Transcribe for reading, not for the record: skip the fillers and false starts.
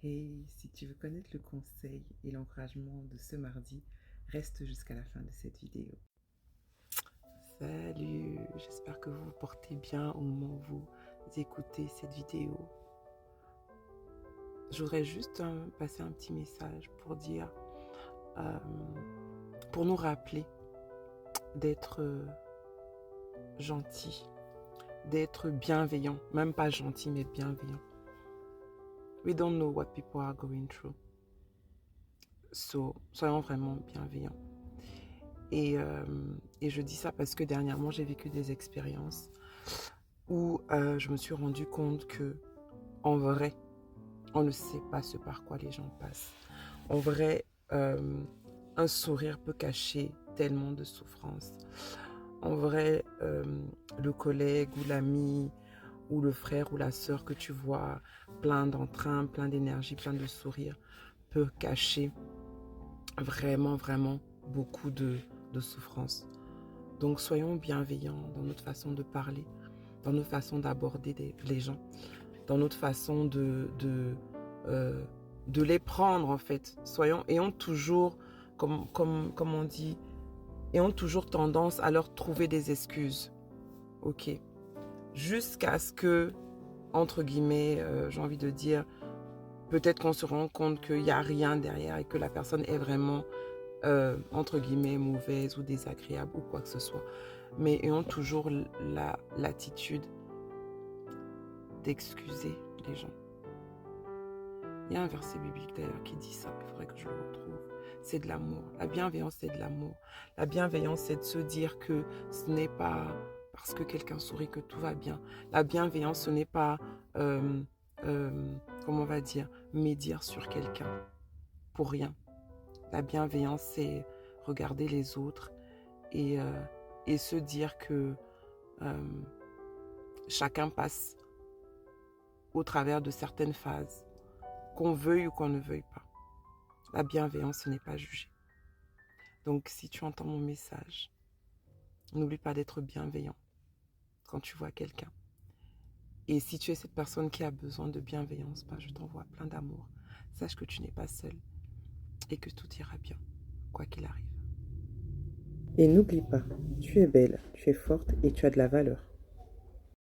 Et si tu veux connaître le conseil et l'encouragement de ce mardi, reste jusqu'à la fin de cette vidéo. Salut, j'espère que vous vous portez bien au moment où vous écoutez cette vidéo. Je voudrais juste passer un petit message pour dire, pour nous rappeler d'être gentil, d'être bienveillant, même pas gentil mais bienveillant. We don't know what people are going through. So, soyons vraiment bienveillants. Et je dis ça parce que dernièrement, j'ai vécu des expériences où je me suis rendu compte que, en vrai, on ne sait pas ce par quoi les gens passent. En vrai, un sourire peut cacher tellement de souffrance. En vrai, le collègue ou l'ami ou le frère ou la sœur que tu vois plein d'entrain, plein d'énergie, plein de sourire, peut cacher vraiment, vraiment beaucoup de souffrance. Donc soyons bienveillants dans notre façon de parler, dans notre façon d'aborder les gens, dans notre façon de les prendre en fait. Ayons toujours, comme on dit, ayons toujours tendance à leur trouver des excuses. Ok. Jusqu'à ce que, entre guillemets, j'ai envie de dire, peut-être qu'on se rend compte qu'il n'y a rien derrière et que la personne est vraiment, entre guillemets, mauvaise ou désagréable ou quoi que ce soit. Mais ayons toujours l'attitude d'excuser les gens. Il y a un verset biblique d'ailleurs qui dit ça, il faudrait que je le retrouve. C'est de l'amour. La bienveillance, c'est de l'amour. La bienveillance, c'est de se dire que ce n'est pas parce que quelqu'un sourit que tout va bien. La bienveillance, ce n'est pas, comment on va dire, médire sur quelqu'un pour rien. La bienveillance, c'est regarder les autres et se dire que chacun passe au travers de certaines phases, qu'on veuille ou qu'on ne veuille pas. La bienveillance, ce n'est pas juger. Donc, si tu entends mon message, n'oublie pas d'être bienveillant quand tu vois quelqu'un. Et si tu es cette personne qui a besoin de bienveillance, je t'envoie plein d'amour. Sache que tu n'es pas seul et que tout ira bien, quoi qu'il arrive. Et n'oublie pas, tu es belle, tu es forte et tu as de la valeur.